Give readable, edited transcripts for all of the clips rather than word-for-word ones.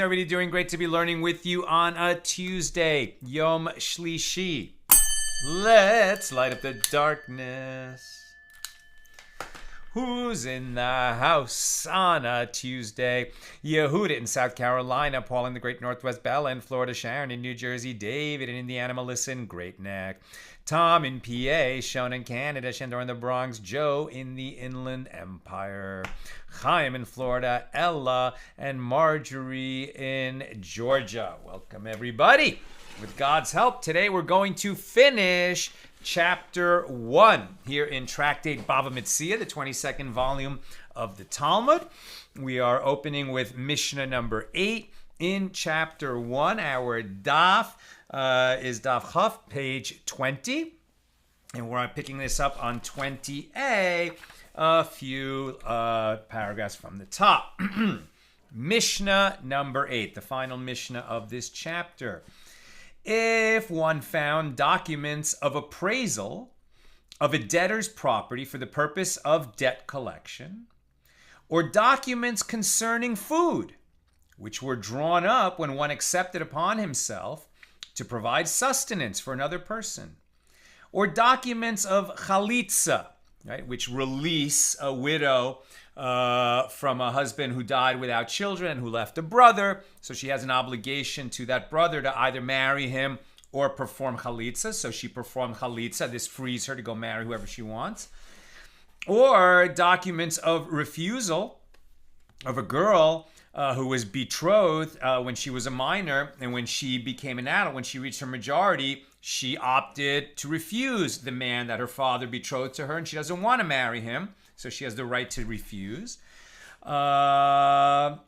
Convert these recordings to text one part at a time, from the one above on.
How's everybody doing? Great to be learning with you on a Tuesday, Yom Shlishi. Let's light up the darkness. Who's in the house on a Tuesday? Yehuda in South Carolina, Paul in the Great Northwest, Bella in Florida, Sharon in New Jersey, David in Indiana, Melissa in Great Neck, Tom in PA, Sean in Canada, Shandor in the Bronx, Joe in the Inland Empire, Chaim in Florida, Ella and Marjorie in Georgia. Welcome, everybody. With God's help, today we're going to finish Chapter 1 here in Tractate Bava Metzia, the 22nd volume of the Talmud. We are opening with Mishna number 8 in Chapter 1. Our daf is daf Chaf, page 20. And we're picking this up on 20a, a few paragraphs from the top. Mishnah number 8, the final Mishnah of this chapter. If one found documents of appraisal of a debtor's property for the purpose of debt collection, or documents concerning food, which were drawn up when one accepted upon himself to provide sustenance for another person, or documents of chalitza, right, which release a widow from a husband who died without children and who left a brother, so she has an obligation to that brother to either marry him or perform chalitza. So she performed chalitza. This frees her to go marry whoever she wants. Or documents of refusal of a girl who was betrothed when she was a minor, and when she became an adult, when she reached her majority, she opted to refuse the man that her father betrothed to her, and she doesn't want to marry him. So she has the right to refuse. Or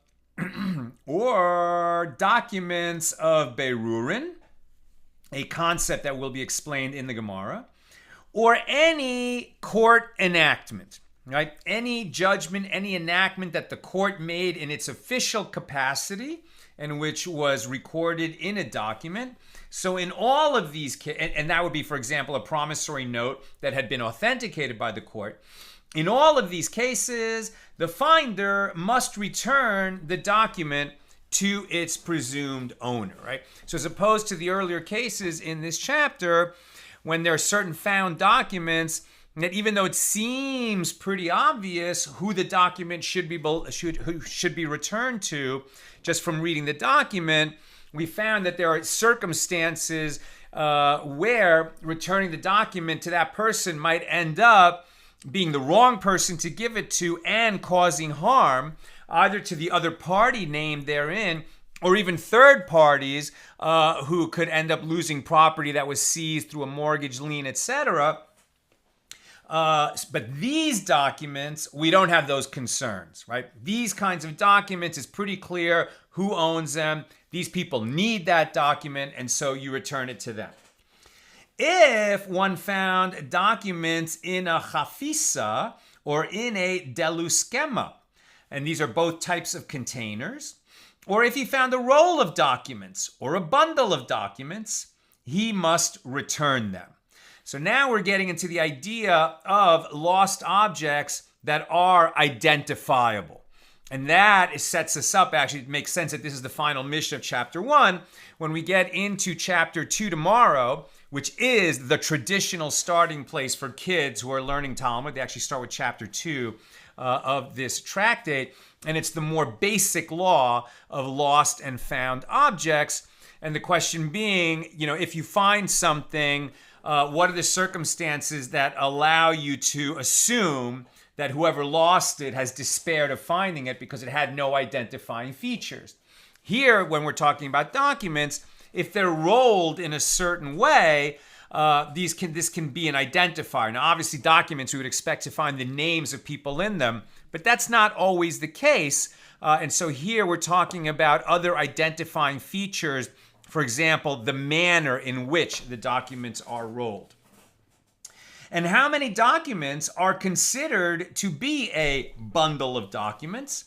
documents of Berurin, a concept that will be explained in the Gemara. Or any court enactment, right? Any judgment, any enactment that the court made in its official capacity and which was recorded in a document. So in all of these cases, and that would be, for example, a promissory note that had been authenticated by the court. In all of these cases, the finder must return the document to its presumed owner, right? So as opposed to the earlier cases in this chapter, when there are certain found documents that, even though it seems pretty obvious who the document should be returned to, just from reading the document, we found that there are circumstances where returning the document to that person might end up being the wrong person to give it to and causing harm either to the other party named therein, or even third parties who could end up losing property that was seized through a mortgage lien, etc. But these documents, we don't have those concerns, right? These kinds of documents, it's pretty clear who owns them. These people need that document, and so you return it to them. If one found documents in a chafisa or in a deluskema, and these are both types of containers, or if he found a roll of documents or a bundle of documents, he must return them. So now we're getting into the idea of lost objects that are identifiable. And that sets us up, actually, it makes sense that this is the final Mishnah of Chapter 1. When we get into Chapter 2 tomorrow, which is the traditional starting place for kids who are learning Talmud. They actually start with Chapter 2 of this tractate, and it's the more basic law of lost and found objects. And the question being, if you find something, what are the circumstances that allow you to assume that whoever lost it has despaired of finding it because it had no identifying features? Here, when we're talking about documents, if they're rolled in a certain way, this can be an identifier. Now, obviously, documents, we would expect to find the names of people in them, but that's not always the case. And so here we're talking about other identifying features, for example, the manner in which the documents are rolled. And how many documents are considered to be a bundle of documents?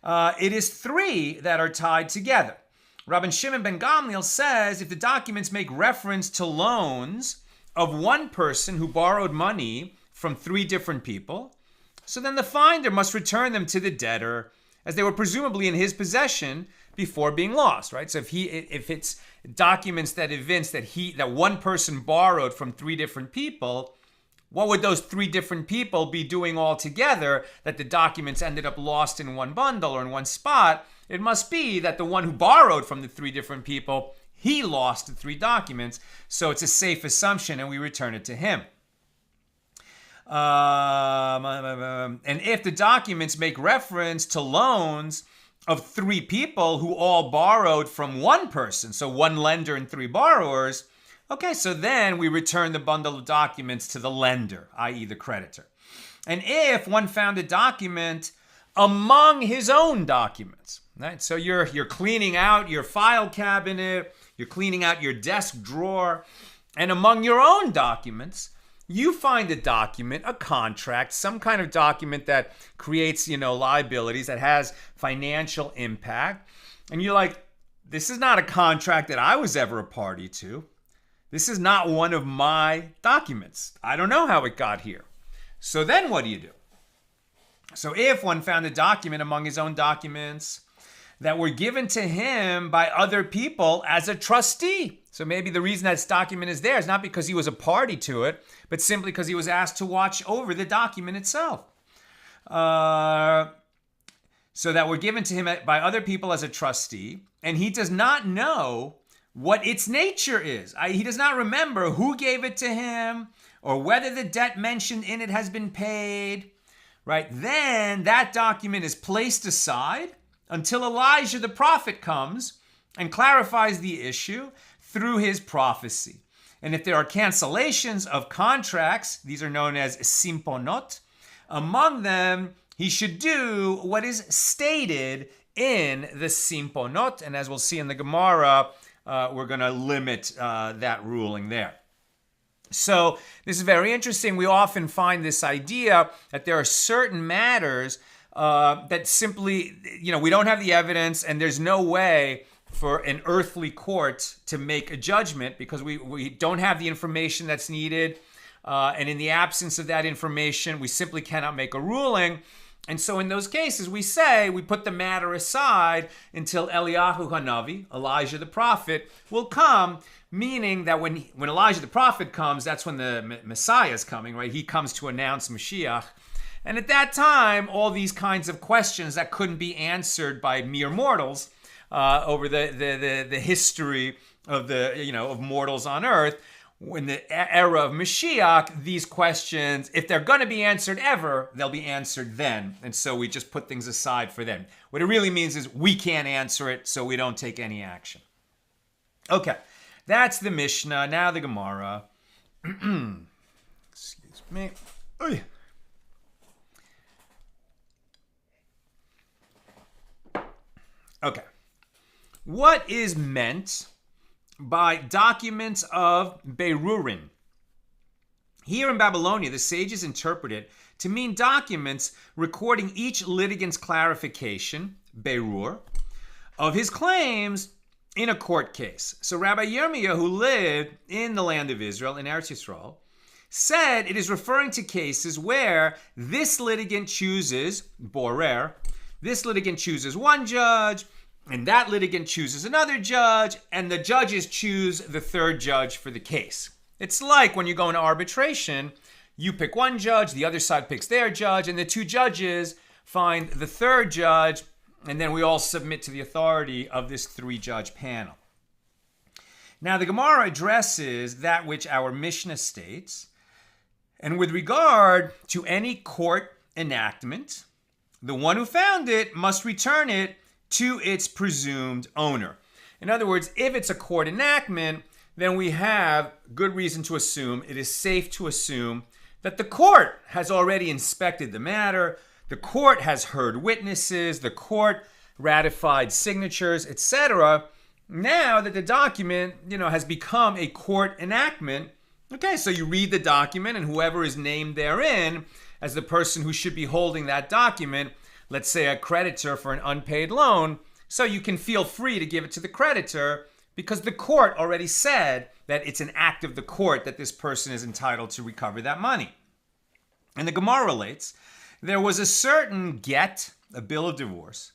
It is 3 that are tied together. Rabbi Shimon ben Gamliel says if the documents make reference to loans of one person who borrowed money from 3 different people, so then the finder must return them to the debtor, as they were presumably in his possession, before being lost, right? So if it's documents that evince that one person borrowed from three different people, what would those three different people be doing all together that the documents ended up lost in one bundle or in one spot? It must be that the one who borrowed from the three different people, he lost the three documents, so it's a safe assumption and we return it to him. And if the documents make reference to loans of three people who all borrowed from one person, so one lender and three borrowers, okay, so then we return the bundle of documents to the lender, i.e. the creditor. And if one found a document among his own documents, right? So you're cleaning out your file cabinet, you're cleaning out your desk drawer, and among your own documents, you find a document, a contract, some kind of document that creates, liabilities, that has financial impact. And you're like, this is not a contract that I was ever a party to. This is not one of my documents. I don't know how it got here. So then what do? So if one found a document among his own documents that were given to him by other people as a trustee. So maybe the reason that this document is there is not because he was a party to it, but simply because he was asked to watch over the document itself. So that were given to him by other people as a trustee, and he does not know what its nature is. He does not remember who gave it to him or whether the debt mentioned in it has been paid, right? Then that document is placed aside until Elijah the prophet comes and clarifies the issue through his prophecy. And if there are cancellations of contracts, these are known as simponot, among them, he should do what is stated in the simponot. And as we'll see in the Gemara, we're going to limit that ruling there. So this is very interesting. We often find this idea that there are certain matters that simply, we don't have the evidence and there's no way for an earthly court to make a judgment because we don't have the information that's needed. And in the absence of that information, we simply cannot make a ruling. And so in those cases, we put the matter aside until Eliyahu Hanavi, Elijah the prophet, will come, meaning that when Elijah the prophet comes, that's when the Messiah is coming, right? He comes to announce Mashiach. And at that time, all these kinds of questions that couldn't be answered by mere mortals over the history of of mortals on earth, in the era of Mashiach, these questions, if they're going to be answered ever, they'll be answered then. And so we just put things aside for them. What it really means is we can't answer it, so we don't take any action. Okay, that's the Mishnah. Now the Gemara. Excuse me. Okay. What is meant by documents of Berurin? Here in Babylonia, the sages interpret it to mean documents recording each litigant's clarification, Berur, of his claims in a court case. So Rabbi Yirmiyah, who lived in the land of Israel, in Eretz Yisrael, said it is referring to cases where this litigant chooses, borer, this litigant chooses one judge, and that litigant chooses another judge, and the judges choose the third judge for the case. It's like when you go into arbitration, you pick one judge, the other side picks their judge, and the two judges find the third judge, and then we all submit to the authority of this three-judge panel. Now, the Gemara addresses that which our Mishna states, and with regard to any court enactment, the one who found it must return it to its presumed owner. In other words, if it's a court enactment, then we have good reason to assume, it is safe to assume, that the court has already inspected the matter, the court has heard witnesses, the court ratified signatures, etc. Now that the document, has become a court enactment, okay, so you read the document and whoever is named therein as the person who should be holding that document, let's say a creditor for an unpaid loan, so you can feel free to give it to the creditor because the court already said that it's an act of the court that this person is entitled to recover that money. And the Gemara relates, there was a certain get, a bill of divorce,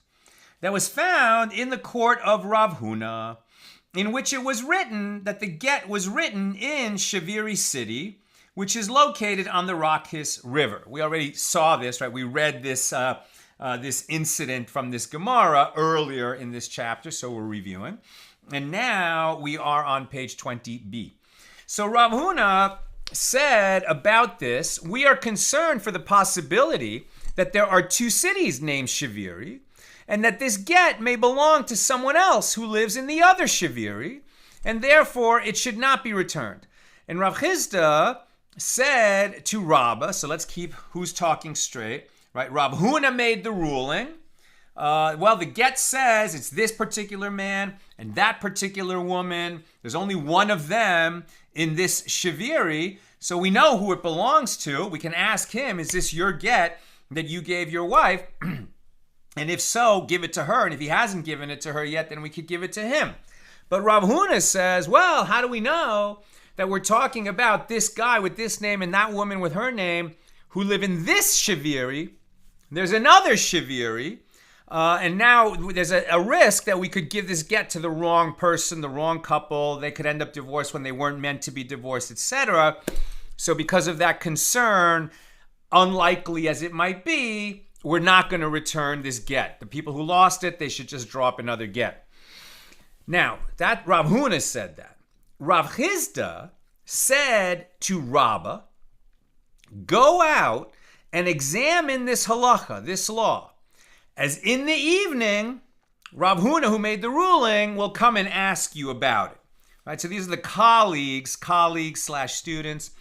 that was found in the court of Rav Huna, in which it was written that the get was written in Shaviri city, which is located on the Rakis River. We already saw this, right? We read this this incident from this Gemara earlier in this chapter, so we're reviewing. And now we are on page 20b. So Rav Huna said about this, we are concerned for the possibility that there are two cities named Shaviri, and that this get may belong to someone else who lives in the other Shaviri, and therefore it should not be returned. And Rav Chisda said to Rabbah, so let's keep who's talking straight, right? Rav Huna made the ruling. The get says it's this particular man and that particular woman. There's only one of them in this Shaviri, so we know who it belongs to. We can ask him, is this your get that you gave your wife? And if so, give it to her. And if he hasn't given it to her yet, then we could give it to him. But Rav Huna says, well, how do we know that we're talking about this guy with this name and that woman with her name who live in this Shaviri? There's another Shaviri. And now there's a risk that we could give this get to the wrong person, the wrong couple. They could end up divorced when they weren't meant to be divorced, etc. So because of that concern, unlikely as it might be, we're not going to return this get. The people who lost it, they should just drop another get. Now, that Rav Huna said that. Rav Chisda said to Rabbah, go out and examine this halacha, this law. As in the evening, Rav Huna, who made the ruling, will come and ask you about it. Right? So these are the colleagues/students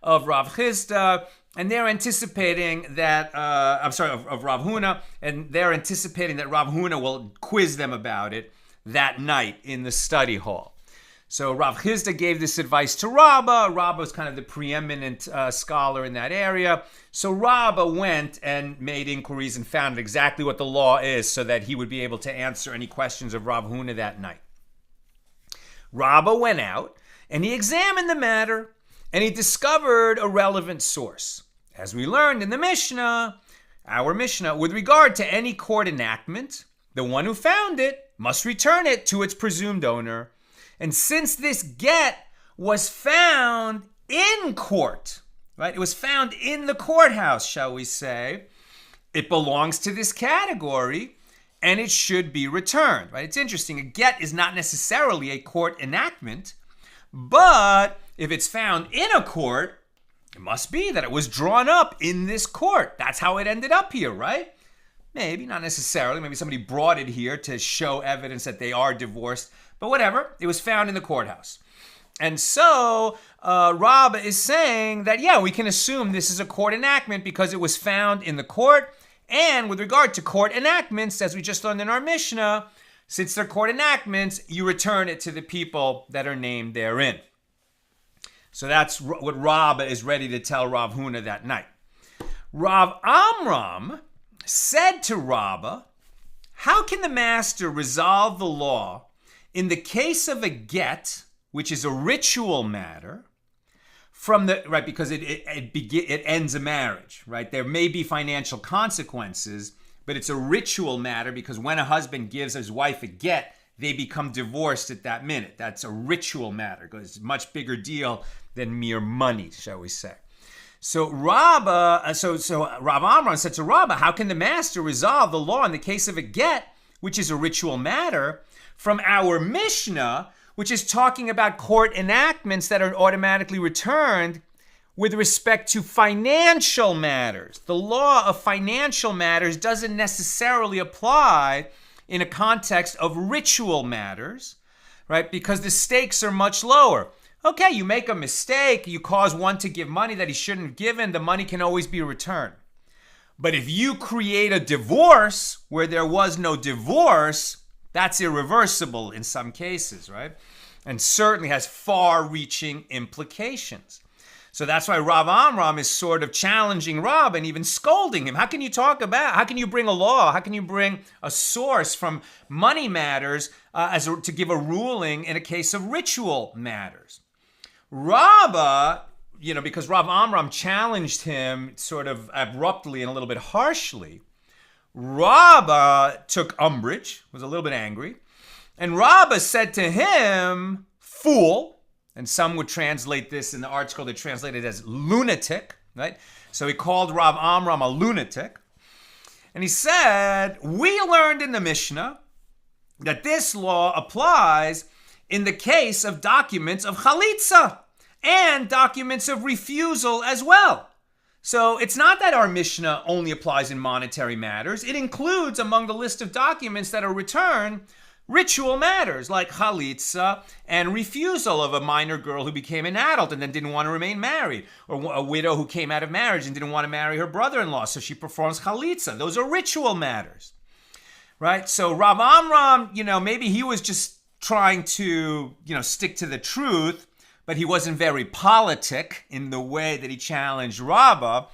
of Rav Chisda, and they're anticipating that, of Rav Huna, and they're anticipating that Rav Huna will quiz them about it that night in the study hall. So Rav Chisda gave this advice to Rabbah. Rabbah was kind of the preeminent scholar in that area. So Rabbah went and made inquiries and found exactly what the law is so that he would be able to answer any questions of Rav Huna that night. Rabbah went out and he examined the matter and he discovered a relevant source. As we learned in the Mishna, our Mishnah, with regard to any court enactment, the one who found it must return it to its presumed owner. And since this get was found in court, right? It was found in the courthouse, shall we say, it belongs to this category and it should be returned, right? It's interesting. A get is not necessarily a court enactment, but if it's found in a court, it must be that it was drawn up in this court. That's how it ended up here, right? Maybe, not necessarily. Maybe somebody brought it here to show evidence that they are divorced. But whatever, it was found in the courthouse. And so Rabbah is saying that, yeah, we can assume this is a court enactment because it was found in the court. And with regard to court enactments, as we just learned in our Mishnah, since they're court enactments, you return it to the people that are named therein. So that's what Rabbah is ready to tell Rav Huna that night. Rav Amram said to Rabbah, how can the master resolve the law in the case of a get, which is a ritual matter, from the right, because it ends a marriage, right? There may be financial consequences, but it's a ritual matter because when a husband gives his wife a get, they become divorced at that minute. That's a ritual matter because it's a much bigger deal than mere money, shall we say. So Rav Amram said to Rabbah, how can the master resolve the law in the case of a get, which is a ritual matter, from our Mishnah, which is talking about court enactments that are automatically returned with respect to financial matters? The law of financial matters doesn't necessarily apply in a context of ritual matters, right? Because the stakes are much lower. Okay, you make a mistake, you cause one to give money that he shouldn't have given, the money can always be returned. But if you create a divorce where there was no divorce, that's irreversible in some cases, right? And certainly has far-reaching implications. So that's why Rav Amram is sort of challenging Rab and even scolding him. How can you bring a law? How can you bring a source from money matters to give a ruling in a case of ritual matters? Rabbah, because Rav Amram challenged him sort of abruptly and a little bit harshly, Rabba took umbrage, was a little bit angry, and Rabba said to him, fool, and some would translate this in the art scroll, they translate it as lunatic, right? So he called Rav Amram a lunatic, and he said, we learned in the Mishnah that this law applies in the case of documents of chalitza and documents of refusal as well. So it's not that our Mishnah only applies in monetary matters. It includes among the list of documents that are returned ritual matters like chalitza and refusal of a minor girl who became an adult and then didn't want to remain married, or a widow who came out of marriage and didn't want to marry her brother-in-law, so she performs chalitza. Those are ritual matters, right? So Rav Amram, maybe he was just trying to, stick to the truth, but he wasn't very politic in the way that he challenged Rabbah,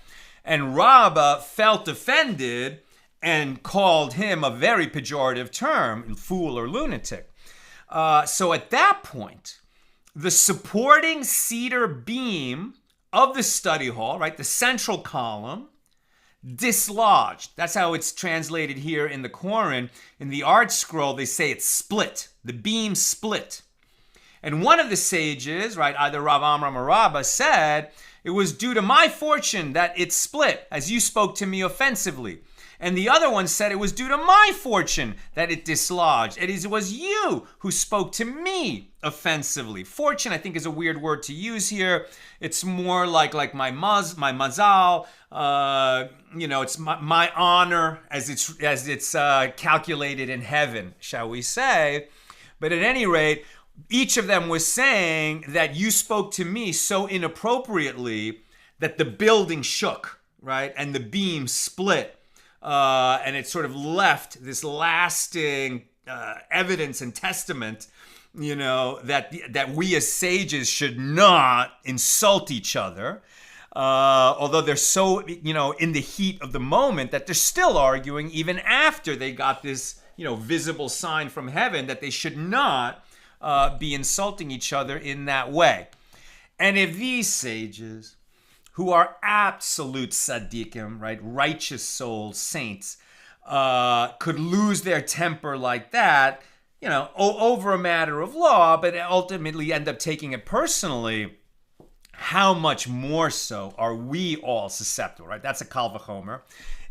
and Rabbah felt offended and called him a very pejorative term, fool or lunatic. So at that point, the supporting cedar beam of the study hall, right, the central column, dislodged. That's how it's translated here in the Koran. In the art scroll, they say it's split. The beam split. And one of the sages, right, either Rav Amram or Rabbah, said, it was due to my fortune that it split, as you spoke to me offensively. And the other one said it was due to my fortune that it dislodged. It was you who spoke to me offensively. Fortune, I think, is a weird word to use here. It's more like my mazal. It's my honor as it's calculated in heaven, shall we say. But at any rate, each of them was saying that you spoke to me so inappropriately that the building shook, right? And the beam split. And it sort of left this lasting evidence and testament, that we as sages should not insult each other. Although they're so, in the heat of the moment that they're still arguing even after they got this, visible sign from heaven that they should not be insulting each other in that way. And if these sages, who are absolute tzaddikim, right, righteous souls, saints, could lose their temper like that, over a matter of law, but ultimately end up taking it personally, how much more so are we all susceptible, right? That's a kal v'chomer.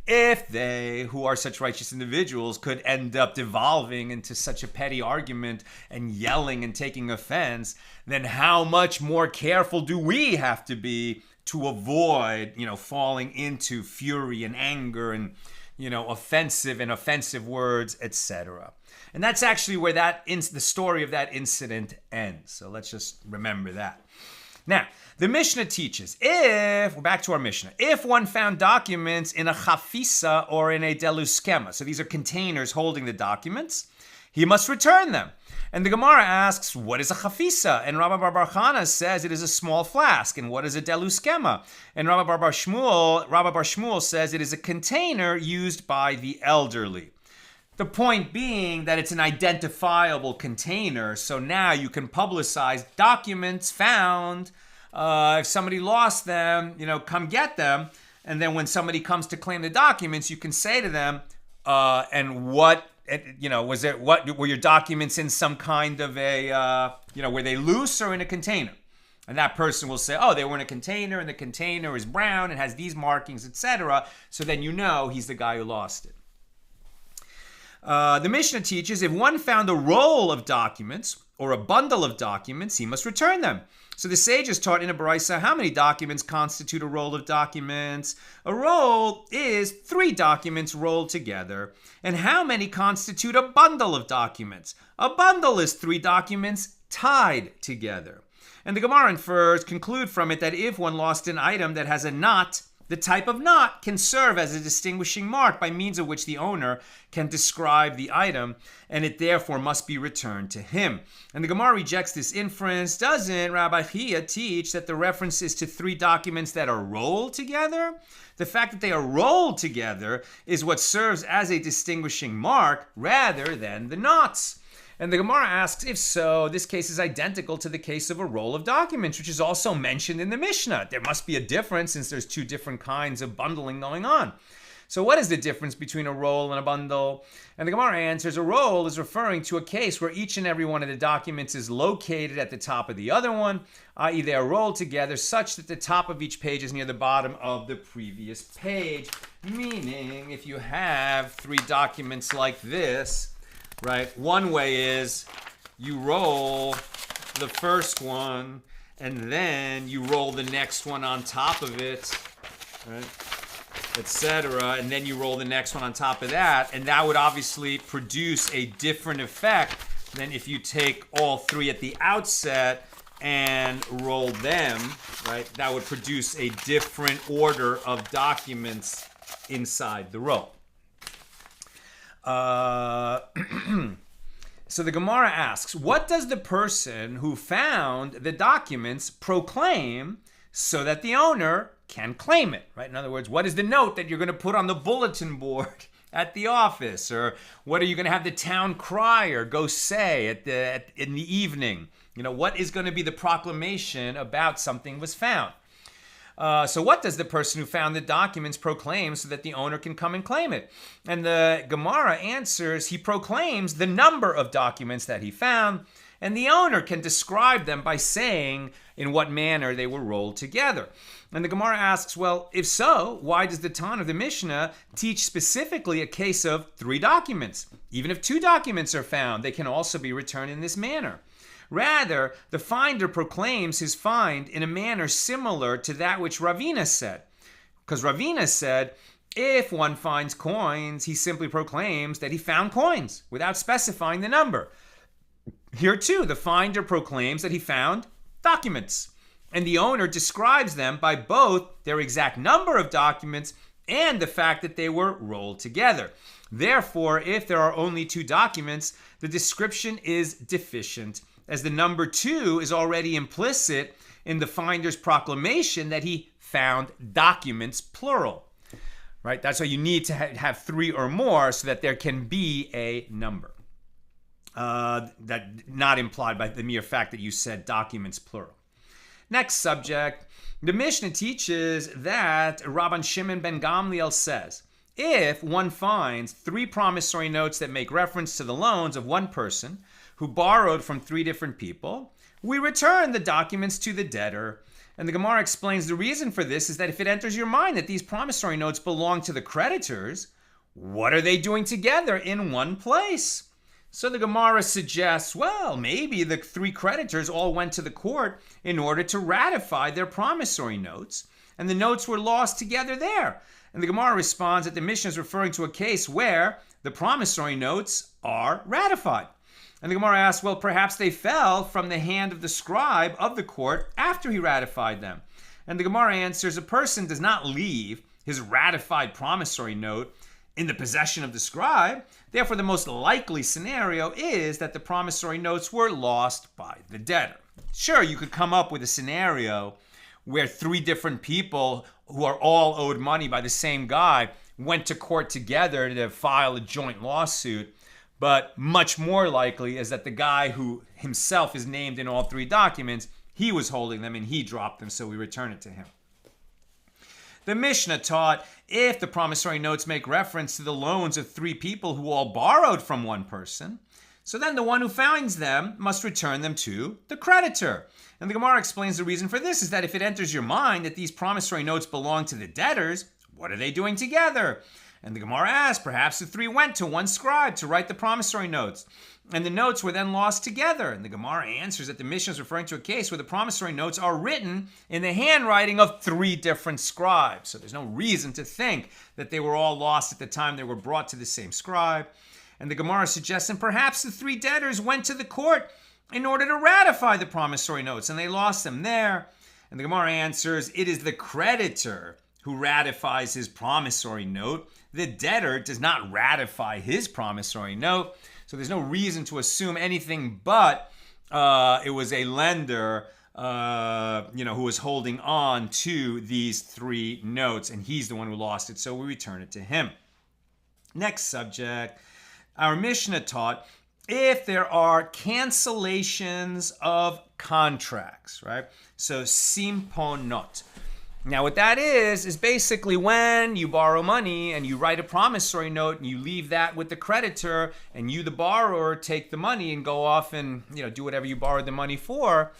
If they, who are such righteous individuals, could end up devolving into such a petty argument and yelling and taking offense, then how much more careful do we have to be to avoid, falling into fury and anger and, offensive words, etc. And that's actually where the story of that incident ends. So let's just remember that. Now, the Mishnah teaches, we're back to our Mishnah, if one found documents in a chafisa or in a deluskema, so these are containers holding the documents, he must return them. And the Gemara asks, what is a chafisa? And Rabbi Bar Chana says it is a small flask. And what is a deluskema? And Rabbi Bar Shmuel says it is a container used by the elderly. The point being that it's an identifiable container, so now you can publicize documents found. If somebody lost them, come get them. And then when somebody comes to claim the documents, you can say to them, were your documents in some kind of were they loose or in a container? And that person will say, they were in a container, and the container is brown and has these markings, etc. So then he's the guy who lost it. The Mishnah teaches if one found a roll of documents or a bundle of documents, he must return them. So the sages taught in a Baraisa how many documents constitute a roll of documents. A roll is 3 documents rolled together. And how many constitute a bundle of documents? A bundle is 3 documents tied together. And the Gemara conclude from it that if one lost an item that has a knot, the type of knot can serve as a distinguishing mark by means of which the owner can describe the item, and it therefore must be returned to him. And the Gemara rejects this inference. Doesn't Rabbi Chia teach that the reference is to 3 documents that are rolled together? The fact that they are rolled together is what serves as a distinguishing mark rather than the knots. And the Gemara asks, if so, this case is identical to the case of a roll of documents, which is also mentioned in the Mishnah. There must be a difference since there's 2 different kinds of bundling going on. So what is the difference between a roll and a bundle? And the Gemara answers, a roll is referring to a case where each and every one of the documents is located at the top of the other one, i.e. they are rolled together such that the top of each page is near the bottom of the previous page. Meaning, if you have 3 documents like this, right, one way is you roll the first one and then you roll the next one on top of it, right, etc., and then you roll the next one on top of that, and that would obviously produce a different effect than if you take all 3 at the outset and roll them, right? That would produce a different order of documents inside the roll. So the Gemara asks, what does the person who found the documents proclaim so that the owner can claim it, right? In other words, what is the note that you're going to put on the bulletin board at the office? Or what are you going to have the town crier go say in the evening? You know, what is going to be the proclamation about something was found? So what does the person who found the documents proclaim so that the owner can come and claim it? And the Gemara answers, he proclaims the number of documents that he found, and the owner can describe them by saying in what manner they were rolled together. And the Gemara asks, well, if so, why does the Tan of the Mishnah teach specifically a case of 3 documents? Even if 2 documents are found, they can also be returned in this manner. Rather, the finder proclaims his find in a manner similar to that which Ravina said. Because Ravina said, if one finds coins, he simply proclaims that he found coins without specifying the number. Here too, the finder proclaims that he found documents, and the owner describes them by both their exact number of documents and the fact that they were rolled together. Therefore, if there are only 2 documents, the description is deficient, as the number 2 is already implicit in the finder's proclamation that he found documents, plural. Right? That's why you need to have 3 or more so that there can be a number. That not implied by the mere fact that you said documents, plural. Next subject, the Mishnah teaches that Rabban Shimon ben Gamliel says, if one finds 3 promissory notes that make reference to the loans of one person who borrowed from 3 different people, we return the documents to the debtor. And the Gemara explains the reason for this is that if it enters your mind that these promissory notes belong to the creditors, what are they doing together in one place? So the Gemara suggests, well, maybe the 3 creditors all went to the court in order to ratify their promissory notes, and the notes were lost together there. And the Gemara responds that the Mishnah is referring to a case where the promissory notes are ratified. And the Gemara asks, well, perhaps they fell from the hand of the scribe of the court after he ratified them. And the Gemara answers, a person does not leave his ratified promissory note in the possession of the scribe. Therefore, the most likely scenario is that the promissory notes were lost by the debtor. Sure, you could come up with a scenario where 3 different people who are all owed money by the same guy went to court together to file a joint lawsuit. But much more likely is that the guy who himself is named in all 3 documents, he was holding them and he dropped them, so we return it to him. The Mishnah taught if the promissory notes make reference to the loans of 3 people who all borrowed from one person, so then the one who finds them must return them to the creditor. And the Gemara explains the reason for this is that if it enters your mind that these promissory notes belong to the debtors, what are they doing together? And the Gemara asks, perhaps the 3 went to one scribe to write the promissory notes, and the notes were then lost together. And the Gemara answers that the Mishnah is referring to a case where the promissory notes are written in the handwriting of 3 different scribes. So there's no reason to think that they were all lost at the time they were brought to the same scribe. And the Gemara suggests that perhaps the 3 debtors went to the court in order to ratify the promissory notes, and they lost them there. And the Gemara answers, it is the creditor who ratifies his promissory note. The debtor does not ratify his promissory note. So there's no reason to assume anything but it was a lender who was holding on to these 3 notes, and he's the one who lost it, so we return it to him. Next subject, our Mishnah taught if there are cancellations of contracts, right? So simponot. Now, what that is basically when you borrow money and you write a promissory note and you leave that with the creditor and you, the borrower, take the money and go off and do whatever you borrowed the money for.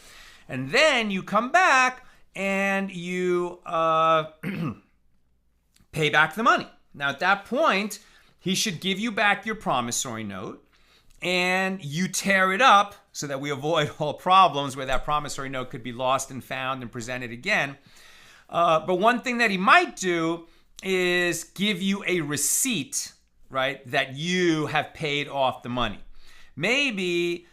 And then you come back and you pay back the money. Now, at that point, he should give you back your promissory note and you tear it up so that we avoid all problems where that promissory note could be lost and found and presented again. But one thing that he might do is give you a receipt, right, that you have paid off the money. Maybe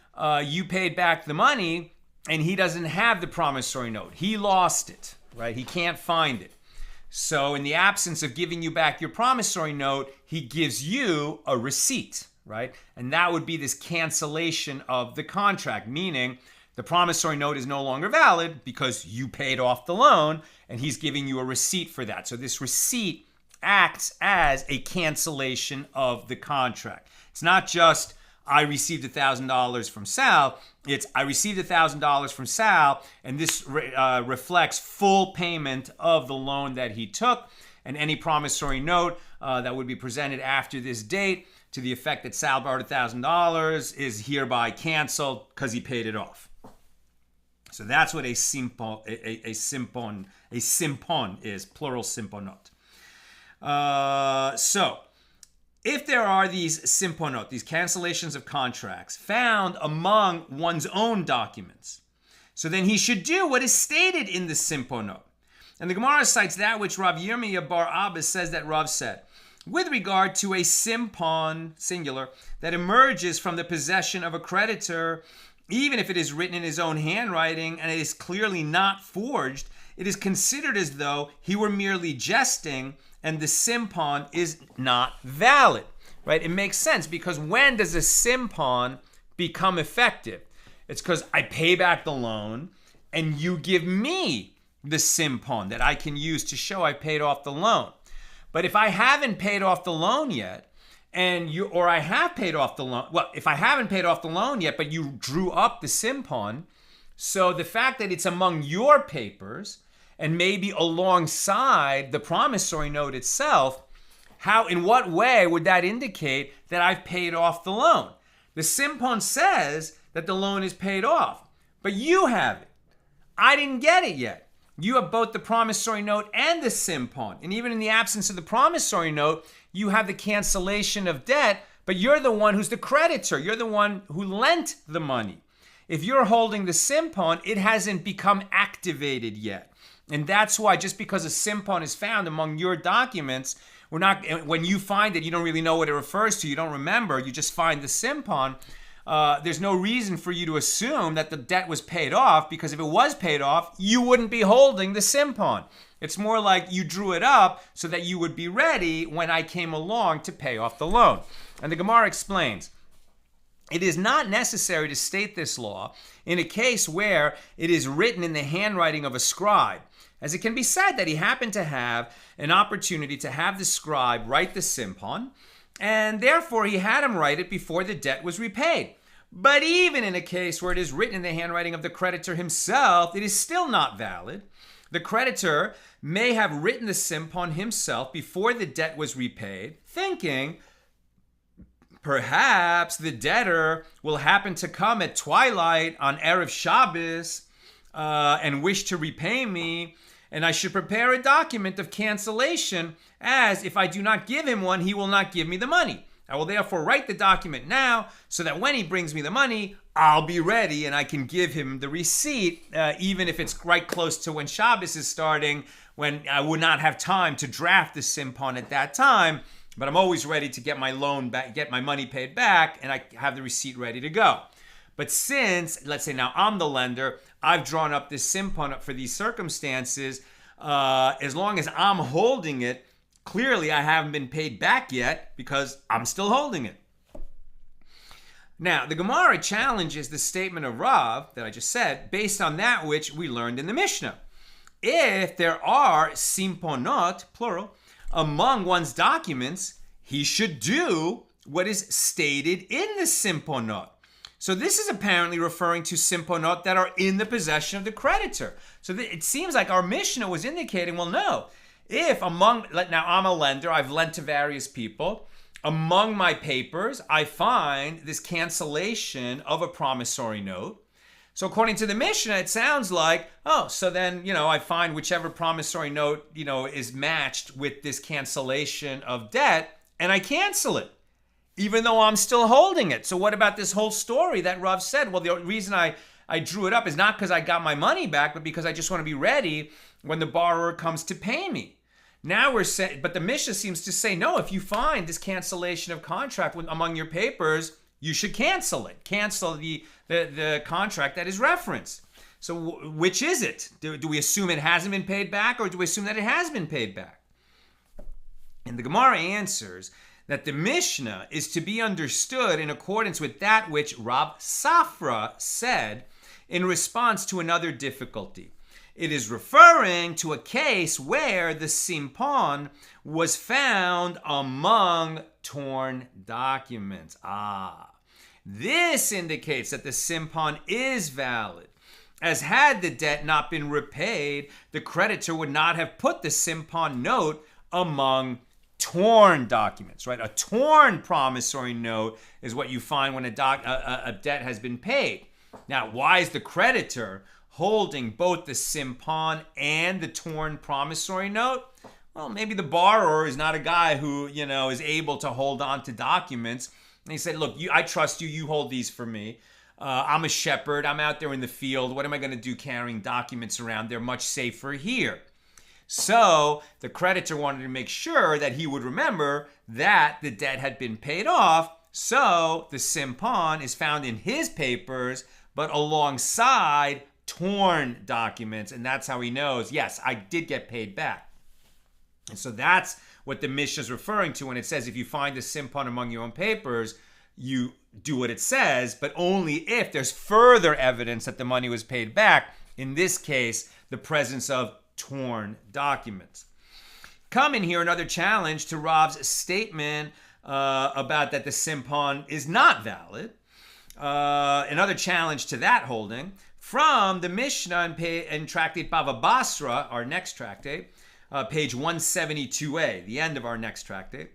you paid back the money and he doesn't have the promissory note. He lost it, right? He can't find it. So in the absence of giving you back your promissory note, he gives you a receipt, right? And that would be this cancellation of the contract, meaning the promissory note is no longer valid because you paid off the loan and he's giving you a receipt for that. So this receipt acts as a cancellation of the contract. It's not just I received $1,000 from Sal. It's I received $1,000 from Sal and this reflects full payment of the loan that he took, and any promissory note that would be presented after this date to the effect that Sal borrowed $1,000 is hereby canceled because he paid it off. So that's what a simpon is, plural simponot. So if there are these simponot, these cancellations of contracts found among one's own documents, so then he should do what is stated in the simponot. And the Gemara cites that which Rav Yirmiyah bar Abba says that Rav said, with regard to a simpon, singular, that emerges from the possession of a creditor, even if it is written in his own handwriting and it is clearly not forged, it is considered as though he were merely jesting and the simpon is not valid, right? It makes sense because when does a simpon become effective? It's because I pay back the loan and you give me the simpon that I can use to show I paid off the loan. But if I haven't paid off the loan yet, or I have paid off the loan. Well, if I haven't paid off the loan yet, but you drew up the simpon, so the fact that it's among your papers and maybe alongside the promissory note itself, in what way would that indicate that I've paid off the loan? The simpon says that the loan is paid off, but you have it. I didn't get it yet. You have both the promissory note and the simpon. And even in the absence of the promissory note, you have the cancellation of debt, but you're the one who's the creditor. You're the one who lent the money. If you're holding the simpon, it hasn't become activated yet. And that's why just because a simpon is found among your documents, when you find it, you don't really know what it refers to. You don't remember. You just find the simpon. There's no reason for you to assume that the debt was paid off, because if it was paid off, you wouldn't be holding the simpon. It's more like you drew it up so that you would be ready when I came along to pay off the loan. And the Gemara explains, it is not necessary to state this law in a case where it is written in the handwriting of a scribe, as it can be said that he happened to have an opportunity to have the scribe write the simpon, and therefore he had him write it before the debt was repaid. But even in a case where it is written in the handwriting of the creditor himself, it is still not valid. The creditor may have written the simpon himself before the debt was repaid, thinking perhaps the debtor will happen to come at twilight on Erev Shabbos and wish to repay me, and I should prepare a document of cancellation, as if I do not give him one, he will not give me the money. I will therefore write the document now so that when he brings me the money, I'll be ready and I can give him the receipt, even if it's right close to when Shabbos is starting, when I would not have time to draft the simpon at that time, but I'm always ready to get my loan back, get my money paid back, and I have the receipt ready to go. But since, let's say now I'm the lender, I've drawn up this simpon for these circumstances, as long as I'm holding it, clearly I haven't been paid back yet because I'm still holding it. Now, the Gemara challenges the statement of Rav that I just said based on that which we learned in the Mishnah. If there are simponot, plural, among one's documents, he should do what is stated in the simponot. So this is apparently referring to simponot that are in the possession of the creditor. So it seems like our Mishnah was indicating, well, no. If now I'm a lender, I've lent to various people. Among my papers, I find this cancellation of a promissory note. So according to the Mishnah, it sounds like, so then, I find whichever promissory note, is matched with this cancellation of debt, and I cancel it, even though I'm still holding it. So what about this whole story that Rav said? Well, the reason I drew it up is not because I got my money back, but because I just want to be ready when the borrower comes to pay me. Now we're saying, but the Mishnah seems to say, no, if you find this cancellation of contract among your papers, you should cancel it. Cancel the contract that is referenced. So which is it? Do we assume it hasn't been paid back, or do we assume that it has been paid back? And the Gemara answers that the Mishnah is to be understood in accordance with that which Rav Safra said in response to another difficulty. It is referring to a case where the simpon was found among torn documents. This indicates that the simpon is valid, as had the debt not been repaid, the creditor would not have put the simpon note among torn documents, right? A torn promissory note is what you find when a debt has been paid. Now, why is the creditor holding both the simpon and the torn promissory note? Well, maybe the borrower is not a guy who, is able to hold on to documents. And he said, look, I trust you. You hold these for me. I'm a shepherd. I'm out there in the field. What am I going to do carrying documents around? They're much safer here. So the creditor wanted to make sure that he would remember that the debt had been paid off. So the simpon is found in his papers, but alongside torn documents, and that's how he knows, yes, I did get paid back. And so that's what the Mishnah is referring to when it says if you find the simpon among your own papers, you do what it says, but only if there's further evidence that the money was paid back. In this case, the presence of torn documents. Come in here another challenge to Rav's statement about that the simpon is not valid. Another challenge to that holding from the Mishnah in tractate Bava Basra, our next tractate, page 172a, the end of our next tractate.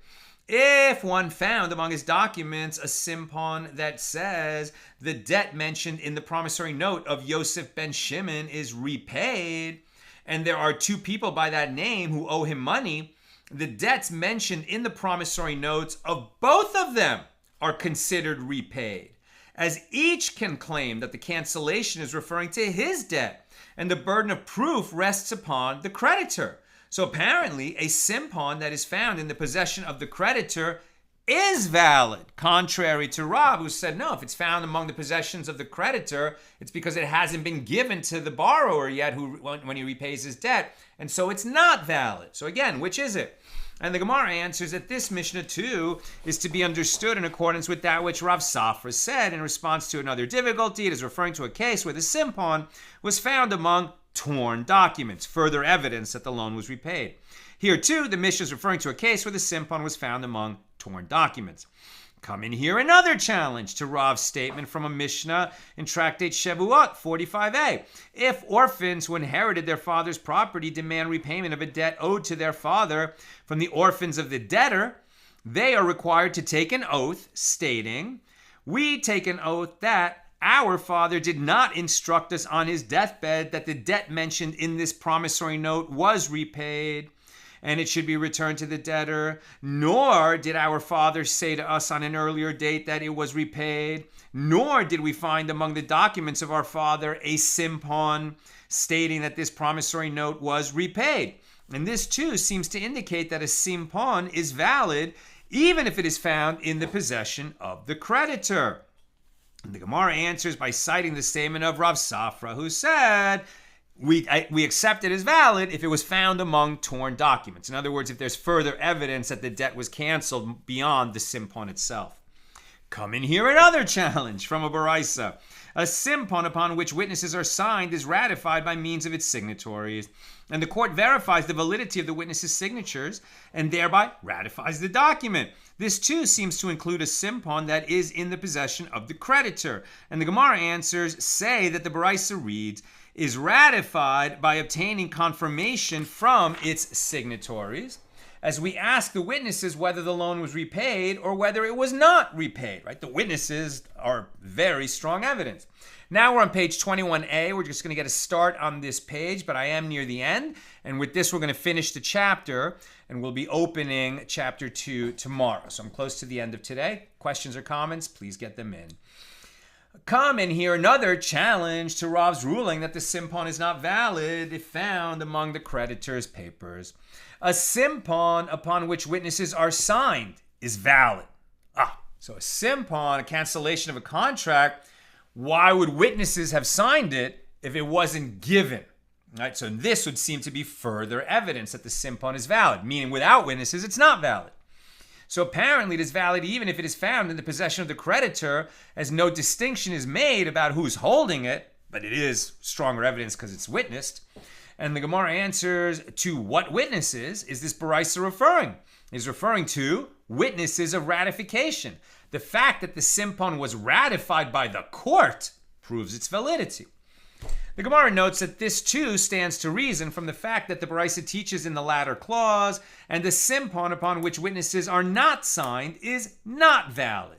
If one found among his documents a simpon that says the debt mentioned in the promissory note of Yosef ben Shimon is repaid, and there are two people by that name who owe him money, the debts mentioned in the promissory notes of both of them are considered repaid, as each can claim that the cancellation is referring to his debt, and the burden of proof rests upon the creditor. So apparently, a simpon that is found in the possession of the creditor is valid, contrary to Rav, who said, no, if it's found among the possessions of the creditor, it's because it hasn't been given to the borrower yet when he repays his debt, and so it's not valid. So again, which is it? And the Gemara answers that this Mishnah too is to be understood in accordance with that which Rav Safra said in response to another difficulty. It is referring to a case where the simpon was found among torn documents, further evidence that the loan was repaid. Here too, the Mishnah is referring to a case where the simpon was found among torn documents. Come in here another challenge to Rav's statement from a Mishnah in tractate Shavuot 45a. If orphans who inherited their father's property demand repayment of a debt owed to their father from the orphans of the debtor, they are required to take an oath stating, we take an oath that our father did not instruct us on his deathbed that the debt mentioned in this promissory note was repaid, and it should be returned to the debtor, nor did our father say to us on an earlier date that it was repaid, nor did we find among the documents of our father a simpon stating that this promissory note was repaid. And this too seems to indicate that a simpon is valid even if it is found in the possession of the creditor. And the Gemara answers by citing the statement of Rav Safra, who said, we accept it as valid if it was found among torn documents. In other words, if there's further evidence that the debt was canceled beyond the simpon itself. Come in here another challenge from a Baraisa. A simpon upon which witnesses are signed is ratified by means of its signatories, and the court verifies the validity of the witnesses' signatures and thereby ratifies the document. This too seems to include a simpon that is in the possession of the creditor. And the Gemara answers say that the Baraisa reads, is ratified by obtaining confirmation from its signatories, as we ask the witnesses whether the loan was repaid or whether it was not repaid, right? The witnesses are very strong evidence. Now we're on page 21a. We're just going to get a start on this page, but I am near the end. And with this, we're going to finish the chapter, and we'll be opening chapter 2 tomorrow. So I'm close to the end of today. Questions or comments, please get them in. Comment here, another challenge to Rav's ruling that the simpon is not valid if found among the creditor's papers. A simpon upon which witnesses are signed is valid. So a simpon, a cancellation of a contract, why would witnesses have signed it if it wasn't given? Right? So this would seem to be further evidence that the simpon is valid, meaning without witnesses, it's not valid. So apparently it is valid even if it is found in the possession of the creditor, as no distinction is made about who's holding it, but it is stronger evidence because it's witnessed. And the Gemara answers, to what witnesses is this Baraisa referring? It's referring to witnesses of ratification. The fact that the simpon was ratified by the court proves its validity. The Gemara notes that this too stands to reason from the fact that the Baraisa teaches in the latter clause, and the simpon upon which witnesses are not signed is not valid.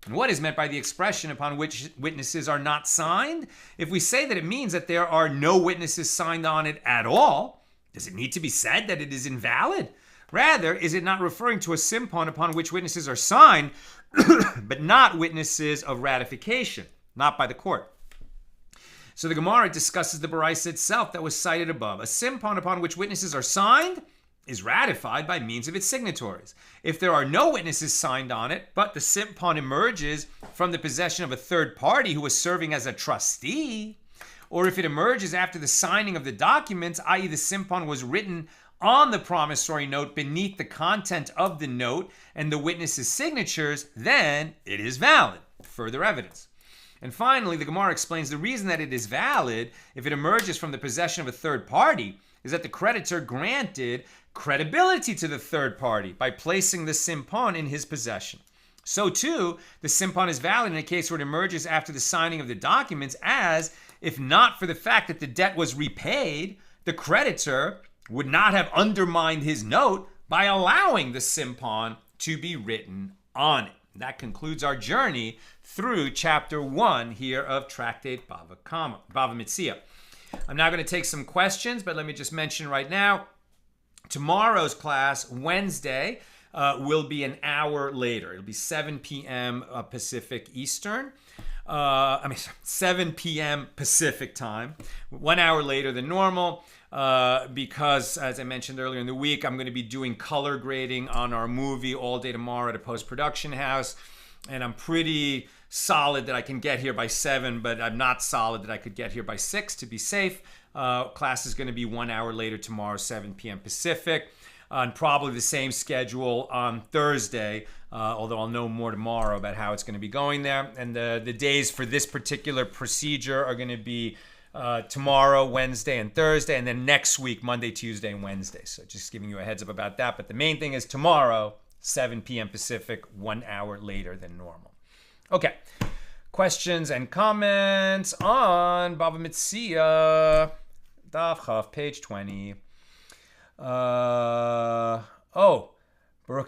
And what is meant by the expression upon which witnesses are not signed? If we say that it means that there are no witnesses signed on it at all, does it need to be said that it is invalid? Rather, is it not referring to a simpon upon which witnesses are signed, but not witnesses of ratification, not by the court? So the Gemara discusses the Baraisa itself that was cited above. A simpon upon which witnesses are signed is ratified by means of its signatories. If there are no witnesses signed on it, but the simpon emerges from the possession of a third party who was serving as a trustee, or if it emerges after the signing of the documents, i.e. the simpon was written on the promissory note beneath the content of the note and the witnesses' signatures, then it is valid. Further evidence. And finally, the Gemara explains the reason that it is valid if it emerges from the possession of a third party is that the creditor granted credibility to the third party by placing the simpon in his possession. So too, the simpon is valid in a case where it emerges after the signing of the documents, as if not for the fact that the debt was repaid, the creditor would not have undermined his note by allowing the simpon to be written on it. That concludes our journey through chapter 1 here of Tractate Bava Metzia. I'm now going to take some questions, but let me just mention right now, tomorrow's class, Wednesday, will be an hour later. It'll be 7 p.m. Pacific Eastern. 7 p.m. Pacific time, 1 hour later than normal, because, as I mentioned earlier in the week, I'm going to be doing color grading on our movie all day tomorrow at a post-production house, and I'm pretty solid that I can get here by 7, but I'm not solid that I could get here by 6 to be safe. Class is going to be 1 hour later tomorrow, 7 p.m. Pacific. On probably the same schedule on Thursday, although I'll know more tomorrow about how it's going to be going there. And the days for this particular procedure are going to be tomorrow, Wednesday, and Thursday, and then next week, Monday, Tuesday, and Wednesday. So just giving you a heads up about that. But the main thing is tomorrow, 7 p.m. Pacific, 1 hour later than normal. Okay. Questions and comments on Bava Metzia, Daf Chaf, page 20. Baruch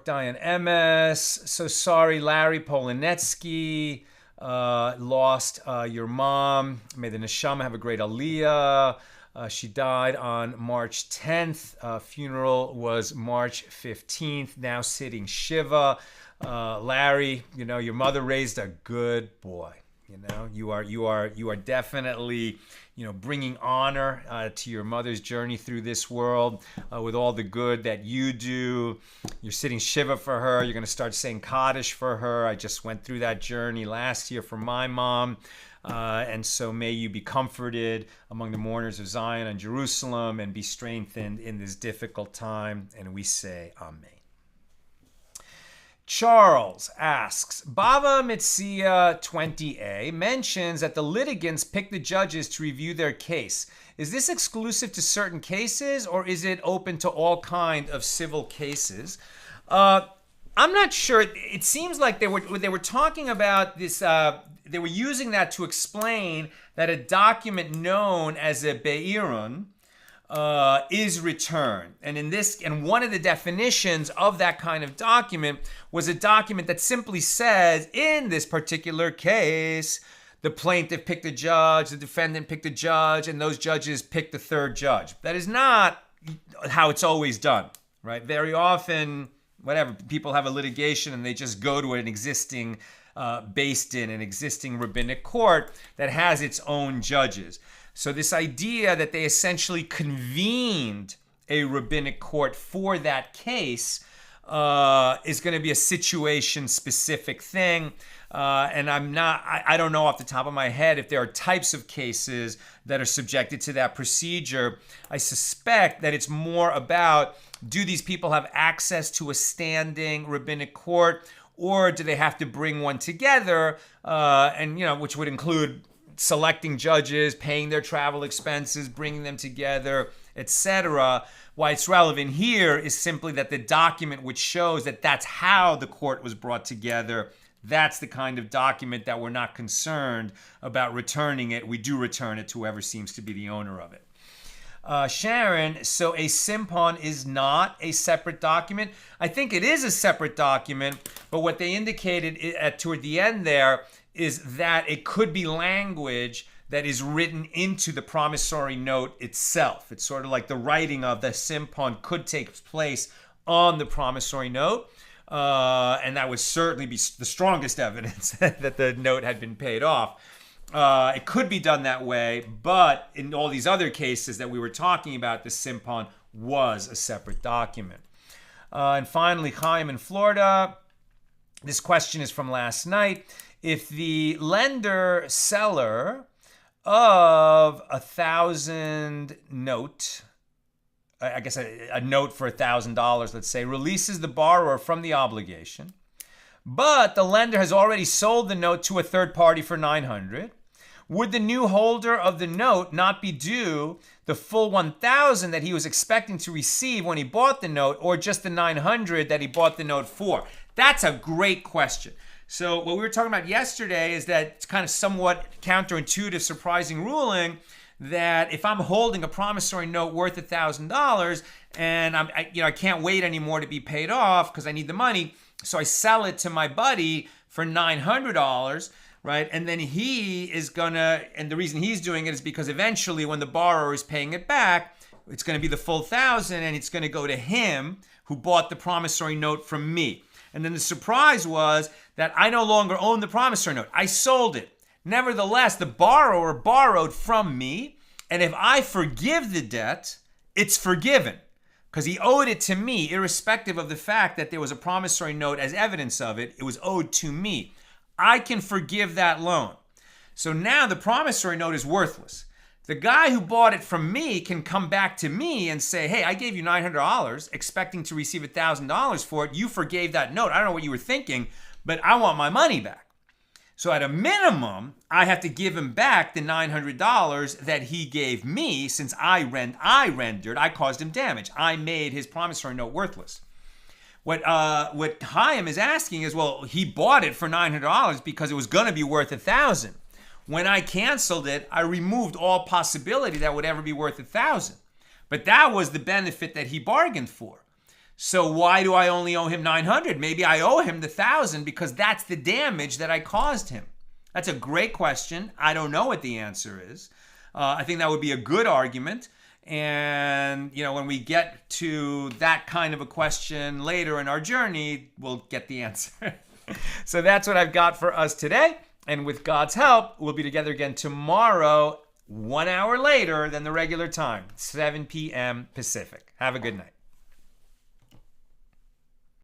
Dayan MS. So sorry, Larry Polanetsky. Lost your mom. May the neshama have a great aliyah. She died on March 10th. Funeral was March 15th. Now sitting Shiva. Larry, your mother raised a good boy. You are definitely, bringing honor to your mother's journey through this world with all the good that you do. You're sitting Shiva for her. You're going to start saying Kaddish for her. I just went through that journey last year for my mom. And so may you be comforted among the mourners of Zion and Jerusalem and be strengthened in this difficult time. And we say Amen. Charles asks, Bava Metzia 20a mentions that the litigants pick the judges to review their case. Is this exclusive to certain cases, or is it open to all kind of civil cases? I'm I'm not sure. It seems like they were talking about this. They were using that to explain that a document known as a beirun is returned. And one of the definitions of that kind of document was a document that simply says, in this particular case, the plaintiff picked a judge, the defendant picked a judge, and those judges picked the third judge. That is not how it's always done, right? Very often, people have a litigation and they just go to an existing based in an existing rabbinic court that has its own judges. So this idea that they essentially convened a rabbinic court for that case is going to be a situation-specific thing. And I don't know off the top of my head if there are types of cases that are subjected to that procedure. I suspect that it's more about, do these people have access to a standing rabbinic court, or do they have to bring one together, which would include selecting judges, paying their travel expenses, bringing them together, etc. Why it's relevant here is simply that the document which shows that that's how the court was brought together, that's the kind of document that we're not concerned about returning it. We do return it to whoever seems to be the owner of it. Sharon, so a simpon is not a separate document. I think it is a separate document, but what they indicated toward the end there is that it could be language that is written into the promissory note itself. It's sort of like the writing of the simpon could take place on the promissory note, and that would certainly be the strongest evidence that the note had been paid off. It could be done that way, but in all these other cases that we were talking about, the simpon was a separate document. And finally, Chaim in Florida. This question is from last night. If the seller of 1,000 note, I guess a note for $1,000, let's say, releases the borrower from the obligation, but the lender has already sold the note to a third party for $900, would the new holder of the note not be due the full $1,000 that he was expecting to receive when he bought the note, or just the $900 that he bought the note for? That's a great question. So what we were talking about yesterday is that it's kind of somewhat counterintuitive, surprising ruling that if I'm holding a promissory note worth $1,000 and I can't wait anymore to be paid off because I need the money, so I sell it to my buddy for $900, right? And then and the reason he's doing it is because eventually when the borrower is paying it back, it's going to be the full $1,000 and it's going to go to him who bought the promissory note from me. And then the surprise was that I no longer own the promissory note. I sold it. Nevertheless, the borrower borrowed from me, and if I forgive the debt, it's forgiven because he owed it to me, irrespective of the fact that there was a promissory note as evidence of it. It was owed to me. I can forgive that loan. So now the promissory note is worthless. The guy who bought it from me can come back to me and say, hey, I gave you $900 expecting to receive $1,000 for it. You forgave that note. I don't know what you were thinking, but I want my money back. So at a minimum, I have to give him back the $900 that he gave me since I caused him damage. I made his promissory note worthless. What Chaim is asking is, well, he bought it for $900 because it was going to be worth $1,000. When I canceled it, I removed all possibility that would ever be worth $1,000. But that was the benefit that he bargained for. So why do I only owe him $900? Maybe I owe him the $1,000 because that's the damage that I caused him. That's a great question. I don't know what the answer is. I think that would be a good argument. And, when we get to that kind of a question later in our journey, we'll get the answer. So that's what I've got for us today. And with God's help, we'll be together again tomorrow, 1 hour later than the regular time, 7 p.m. Pacific. Have a good night.